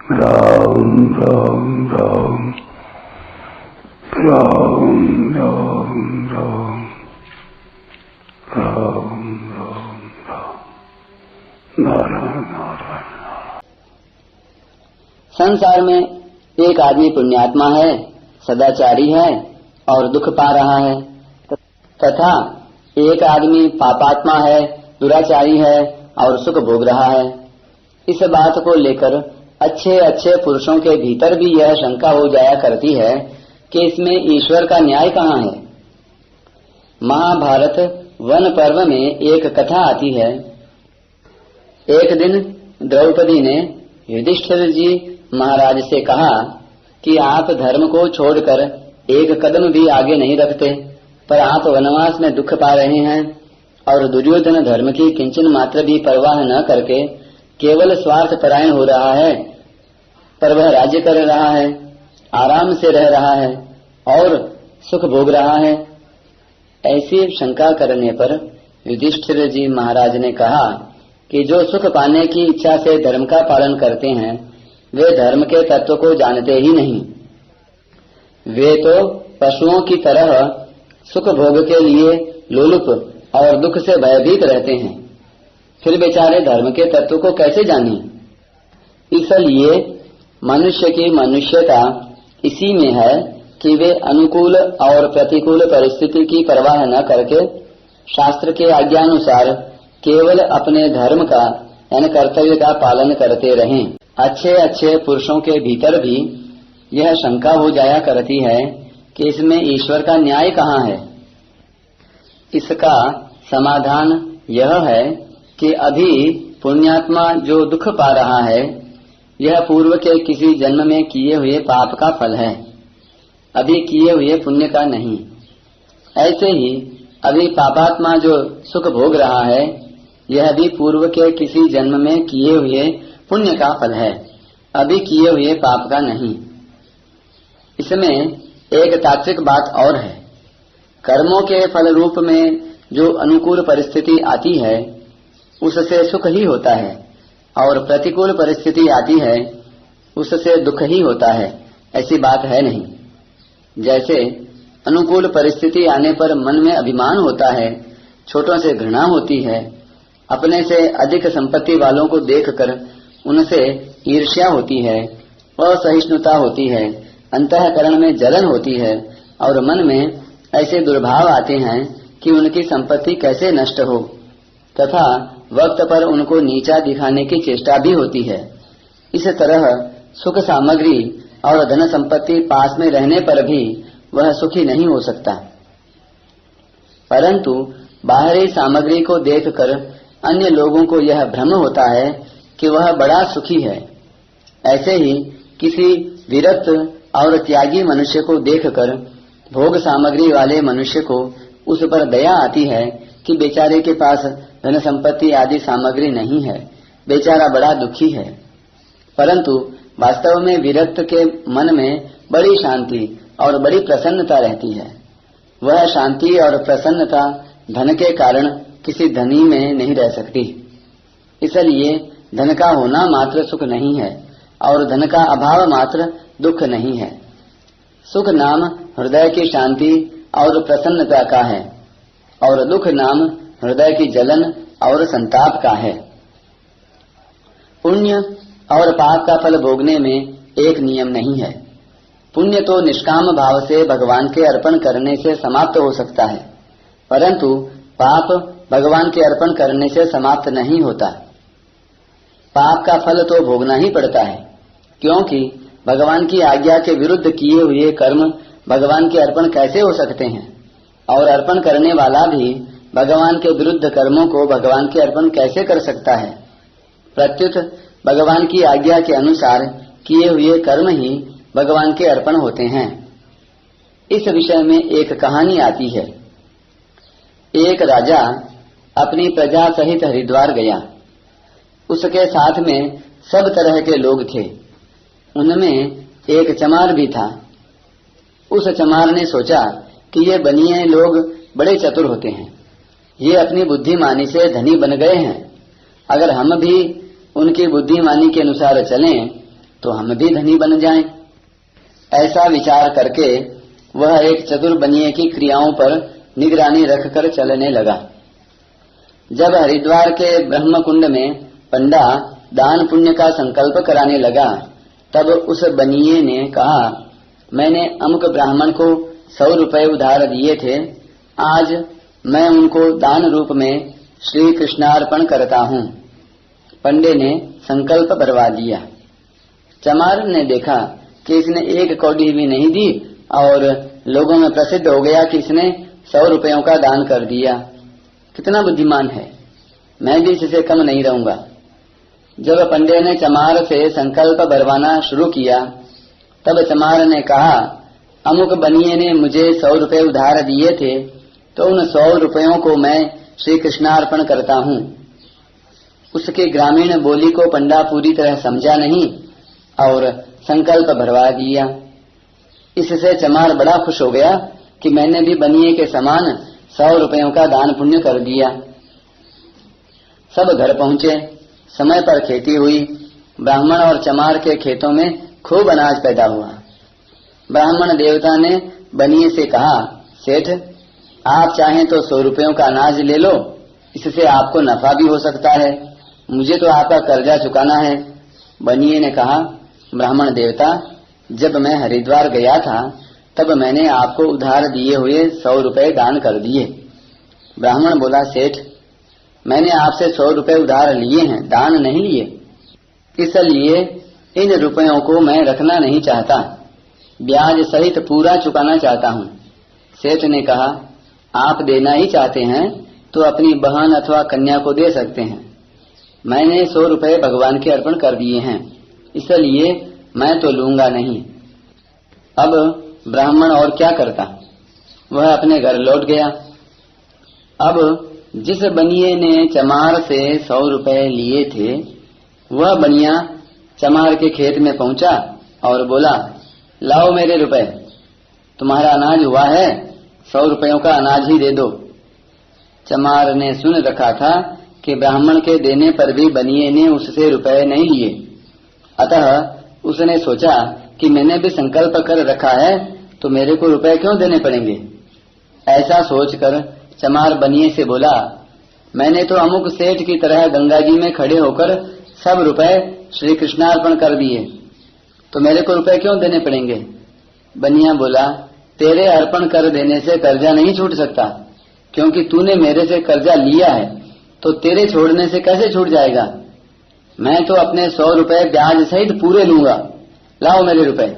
राम राम राम राम राम राम राम राम राम नारायण नारायण। संसार में एक आदमी पुण्यात्मा है, सदाचारी है और दुख पा रहा है, तथा एक आदमी पापात्मा है, दुराचारी है और सुख भोग रहा है। इस बात को लेकर अच्छे अच्छे पुरुषों के भीतर भी यह शंका हो जाया करती है कि इसमें ईश्वर का न्याय कहाँ है। महाभारत वन पर्व में एक कथा आती है। एक दिन द्रौपदी ने युधिष्ठिर जी महाराज से कहा कि आप धर्म को छोड़कर एक कदम भी आगे नहीं रखते, पर आप वनवास में दुख पा रहे हैं और दुर्योधन धर्म की किंचन मात्र भी परवाह न करके केवल स्वार्थ परायण हो रहा है, पर वह राज्य कर रहा है, आराम से रह रहा है और सुख भोग रहा है। ऐसी शंका करने पर युधिष्ठिर जी महाराज ने कहा कि जो सुख पाने की इच्छा से धर्म का पालन करते हैं वे धर्म के तत्व को जानते ही नहीं। वे तो पशुओं की तरह सुख भोग के लिए लोलुप और दुख से भयभीत रहते हैं, फिर बेचारे धर्म के तत्व को कैसे जाने। इसलिए मनुष्य की मनुष्यता इसी में है कि वे अनुकूल और प्रतिकूल परिस्थिति की परवाह न करके शास्त्र के आज्ञानुसार केवल अपने धर्म का यानी कर्तव्य का पालन करते रहें। अच्छे अच्छे पुरुषों के भीतर भी यह शंका हो जाया करती है कि इसमें ईश्वर का न्याय कहाँ है। इसका समाधान यह है कि अभी पुण्यात्मा जो दुख पा रहा है यह पूर्व के किसी जन्म में किए हुए पाप का फल है, अभी किए हुए पुण्य का नहीं। ऐसे ही अभी पापात्मा जो सुख भोग रहा है यह भी पूर्व के किसी जन्म में किए हुए पुण्य का फल है, अभी किए हुए पाप का नहीं। इसमें एक तात्विक बात और है। कर्मों के फल रूप में जो अनुकूल परिस्थिति आती है उससे सुख ही होता है और प्रतिकूल परिस्थिति आती है उससे दुख ही होता है, ऐसी बात है नहीं। जैसे अनुकूल परिस्थिति आने पर मन में अभिमान होता है, छोटों से घृणा होती है, अपने से अधिक संपत्ति वालों को देखकर उनसे ईर्ष्या होती है, असहिष्णुता होती है, अंतःकरण में जलन होती है और मन में ऐसे दुर्भाव आते हैं कि उनकी संपत्ति कैसे नष्ट हो, तथा वक्त पर उनको नीचा दिखाने की चेष्टा भी होती है। इस तरह सुख सामग्री और धन संपत्ति पास में रहने पर भी वह सुखी नहीं हो सकता, परंतु बाहरी सामग्री को देखकर अन्य लोगों को यह भ्रम होता है कि वह बड़ा सुखी है। ऐसे ही किसी विरक्त और त्यागी मनुष्य को देखकर भोग सामग्री वाले मनुष्य को उस पर दया आती है कि बेचारे के पास धन संपत्ति आदि सामग्री नहीं है, बेचारा बड़ा दुखी है। परंतु वास्तव में विरक्त के मन में बड़ी शांति और बड़ी प्रसन्नता रहती है। वह शांति और प्रसन्नता धन के कारण किसी धनी में नहीं रह सकती। इसलिए धन का होना मात्र सुख नहीं है और धन का अभाव मात्र दुख नहीं है। सुख नाम हृदय की शांति और प्रसन्नता का है और दुख नाम हृदय की जलन और संताप का है। पुण्य और पाप का फल भोगने में एक नियम नहीं है। पुण्य तो निष्काम भाव से भगवान के अर्पण करने से समाप्त हो सकता है, परंतु पाप भगवान के अर्पण करने से समाप्त नहीं होता। पाप का फल तो भोगना ही पड़ता है, क्योंकि भगवान की आज्ञा के विरुद्ध किए हुए कर्म भगवान के अर्पण कैसे हो सकते हैं, और अर्पण करने वाला भी भगवान के विरुद्ध कर्मों को भगवान के अर्पण कैसे कर सकता है। प्रत्युत भगवान की आज्ञा के अनुसार किए हुए कर्म ही भगवान के अर्पण होते हैं। इस विषय में एक कहानी आती है। एक राजा अपनी प्रजा सहित हरिद्वार गया। उसके साथ में सब तरह के लोग थे। उनमें एक चमार भी था। उस चमार ने सोचा कि ये बनिए लोग बड़े चतुर होते हैं, ये अपनी बुद्धिमानी से धनी बन गए हैं। अगर हम भी उनकी बुद्धिमानी के अनुसार चलें तो हम भी धनी बन जाएं। ऐसा विचार करके वह एक चतुर बनिए की क्रियाओं पर निगरानी रखकर चलने लगा। जब हरिद्वार के ब्रह्म कुंड में पंडा दान पुण्य का संकल्प कराने लगा, तब उस बनिए ने कहा, मैंने अमुक ब्राह्मण को 100 रुपए उधार दिए थे, आज मैं उनको दान रूप में श्री कृष्णार्पण करता हूँ। पंडे ने संकल्प करवा लिया। चमार ने देखा कि इसने 1 कौड़ी भी नहीं दी और लोगों में प्रसिद्ध हो गया कि इसने 100 रुपयों का दान कर दिया। कितना बुद्धिमान है, मैं भी इससे कम नहीं रहूंगा। जब पंडे ने चमार से संकल्प भरवाना शुरू किया, तब चमार ने कहा, अमुक बनिए ने मुझे 100 रुपए उधार दिए थे, तो उन 100 रुपयों को मैं श्री कृष्णार्पण करता हूँ। उसके ग्रामीण बोली को पंडा पूरी तरह समझा नहीं और संकल्प भरवा दिया। इससे चमार बड़ा खुश हो गया कि मैंने भी बनिए के समान 100 रुपयों का दान पुण्य कर दिया। सब घर पहुंचे, समय पर खेती हुई। ब्राह्मण और चमार के खेतों में खूब अनाज पैदा हुआ। ब्राह्मण देवता ने बनिए से कहा, सेठ, आप चाहें तो 100 रुपयों का अनाज ले लो, इससे आपको नफा भी हो सकता है, मुझे तो आपका कर्जा चुकाना है। बनिए ने कहा, ब्राह्मण देवता, जब मैं हरिद्वार गया था तब मैंने आपको उधार दिए हुए 100 रुपए दान कर दिए। ब्राह्मण बोला, सेठ, मैंने आपसे 100 रुपए उधार लिए हैं, दान नहीं लिए, इसलिए इन रुपयों को मैं रखना नहीं चाहता, ब्याज सहित पूरा चुकाना चाहता हूँ। सेठ ने कहा, आप देना ही चाहते हैं तो अपनी बहन अथवा कन्या को दे सकते हैं। मैंने 100 रुपए भगवान के अर्पण कर दिए हैं, इसलिए मैं तो लूंगा नहीं। अब ब्राह्मण और क्या करता, वह अपने घर लौट गया। अब जिस बनिए ने चमार से 100 रुपए लिए थे, वह बनिया चमार के खेत में पहुंचा और बोला, लाओ मेरे रुपए, तुम्हारा अनाज हुआ है, 100 रुपयों का अनाज ही दे दो। चमार ने सुन रखा था कि ब्राह्मण के देने पर भी बनिए ने उससे रुपए नहीं लिए, अतः उसने सोचा कि मैंने भी संकल्प कर रखा है तो मेरे को रुपए क्यों देने पड़ेंगे। ऐसा सोचकर चमार बनिए से बोला, मैंने तो अमुक सेठ की तरह गंगा जी में खड़े होकर सब रुपए श्री कृष्णार्पण कर दिए, तो मेरे को रुपए क्यों देने पड़ेंगे। बनिया बोला, तेरे अर्पण कर देने से कर्जा नहीं छूट सकता, क्योंकि तूने मेरे से कर्जा लिया है, तो तेरे छोड़ने से कैसे छूट जाएगा। मैं तो अपने 100 रुपए ब्याज सहित पूरे लूंगा, लाओ मेरे रुपए।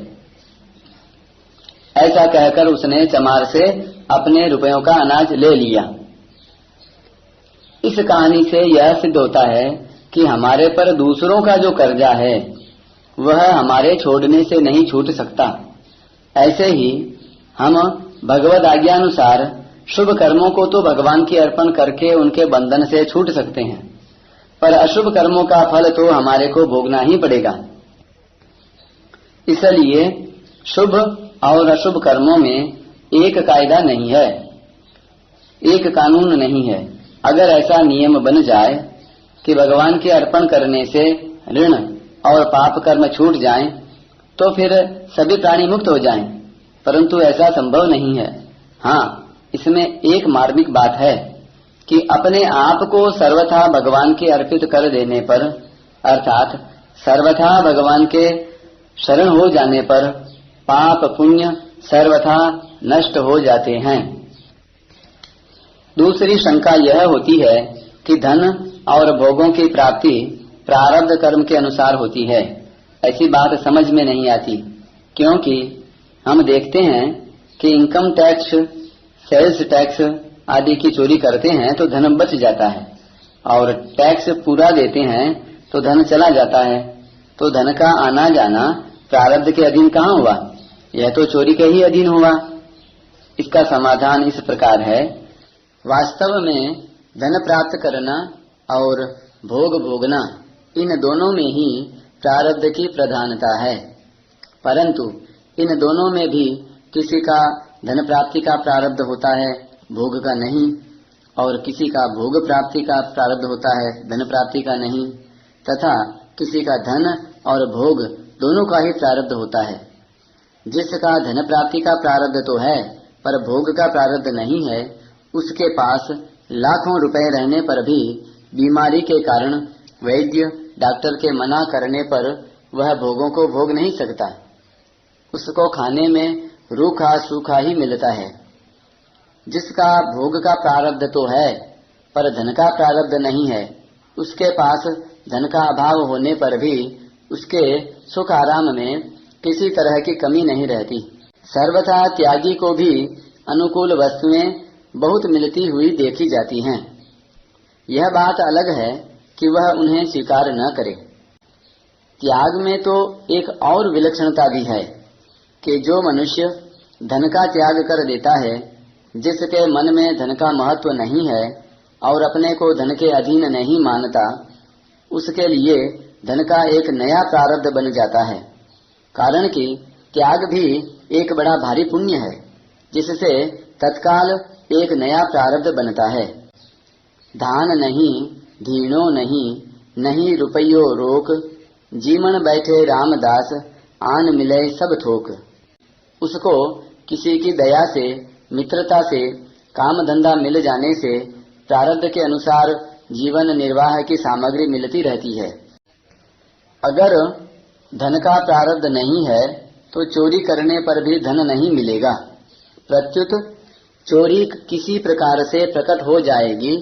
ऐसा कहकर उसने चमार से अपने रुपयों का अनाज ले लिया। इस कहानी से यह सिद्ध होता है कि हमारे पर दूसरों का जो कर्जा है वह हमारे छोड़ने से नहीं छूट सकता। ऐसे ही हम भगवद आज्ञानुसार शुभ कर्मों को तो भगवान की अर्पण करके उनके बंधन से छूट सकते हैं, पर अशुभ कर्मों का फल तो हमारे को भोगना ही पड़ेगा। इसलिए शुभ और अशुभ कर्मों में एक कायदा नहीं है, एक कानून नहीं है। अगर ऐसा नियम बन जाए कि भगवान के अर्पण करने से ऋण और पाप कर्म छूट जाएं, तो फिर सभी प्राणी मुक्त हो जाएं, परंतु ऐसा संभव नहीं है। हाँ, इसमें एक मार्मिक बात है कि अपने आप को सर्वथा भगवान के अर्पित कर देने पर, अर्थात सर्वथा भगवान के शरण हो जाने पर पाप पुण्य सर्वथा नष्ट हो जाते हैं। दूसरी शंका यह होती है कि धन और भोगों की प्राप्ति प्रारब्ध कर्म के अनुसार होती है। ऐसी बात समझ में नहीं आती, क्योंकि हम देखते हैं कि इनकम टैक्स, सेल्स टैक्स आदि की चोरी करते हैं तो धन बच जाता है, और टैक्स पूरा देते हैं तो धन चला जाता है। तो धन का आना जाना प्रारब्ध के अधीन कहाँ हुआ, यह तो चोरी के ही अधीन हुआ। इसका समाधान इस प्रकार है, वास्तव में धन प्राप्त करना और भोग भोगना, इन दोनों में ही प्रारब्ध की प्रधानता है, परंतु इन दोनों में भी किसी का धन प्राप्ति का प्रारब्ध होता है, भोग का नहीं, और किसी का भोग प्राप्ति का प्रारब्ध होता है, धन प्राप्ति का नहीं, तथा किसी का धन और भोग दोनों का ही प्रारब्ध होता है। जिसका धन प्राप्ति का प्रारब्ध तो है पर भोग का प्रारब्ध नहीं है, उसके पास लाखों रुपए रहने पर भी बीमारी के कारण वैद्य डॉक्टर के मना करने पर वह भोगों को भोग नहीं सकता। उसको खाने में रूखा सूखा ही मिलता है। जिसका भोग का प्रारब्ध तो है पर धन का प्रारब्ध नहीं है, उसके पास धन का अभाव होने पर भी उसके सुख आराम में किसी तरह की कमी नहीं रहती। सर्वथा त्यागी को भी अनुकूल वस्तुएं बहुत मिलती हुई देखी जाती हैं। यह बात अलग है कि वह उन्हें स्वीकार न करे। त्याग में तो एक और विलक्षणता भी है कि जो मनुष्य धन का त्याग कर देता है, जिसके मन में धन का महत्व नहीं है और अपने को धन के अधीन नहीं मानता, उसके लिए धन का एक नया प्रारब्ध बन जाता है। कारण कि त्याग भी एक बड़ा भारी पुण्य है, जिससे तत्काल एक नया प्रारब्ध बनता है। धान नहीं धीनो नहीं, नहीं रुपयो रोक, जीवन बैठे रामदास, आन मिले सब थोक। उसको किसी की दया से, मित्रता से, काम धंधा मिल जाने से प्रारब्ध के अनुसार जीवन निर्वाह की सामग्री मिलती रहती है। अगर धन का प्रारब्ध नहीं है तो चोरी करने पर भी धन नहीं मिलेगा। प्रत्युत चोरी किसी प्रकार से प्रकट हो जाएगी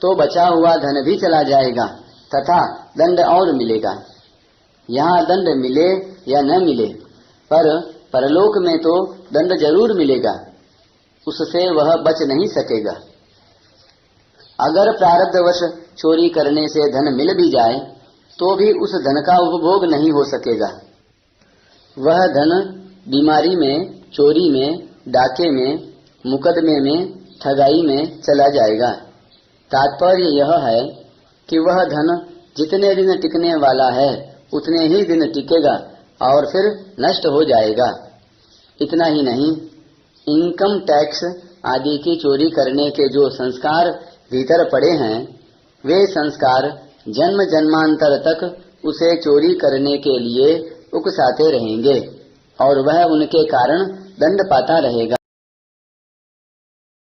तो बचा हुआ धन भी चला जाएगा तथा दंड और मिलेगा। यहाँ दंड मिले या न मिले, पर परलोक में तो दंड जरूर मिलेगा, उससे वह बच नहीं सकेगा। अगर प्रारब्धवश चोरी करने से धन मिल भी जाए तो भी उस धन का उपभोग नहीं हो सकेगा। वह धन बीमारी में, चोरी में, डाके में, मुकदमे में, ठगाई में चला जाएगा। तात्पर्य यह है कि वह धन जितने दिन टिकने वाला है उतने ही दिन टिकेगा और फिर नष्ट हो जाएगा। इतना ही नहीं, इनकम टैक्स आदि की चोरी करने के जो संस्कार भीतर पड़े हैं, वे संस्कार जन्म जन्मांतर तक उसे चोरी करने के लिए उकसाते रहेंगे और वह उनके कारण दंड पाता रहेगा।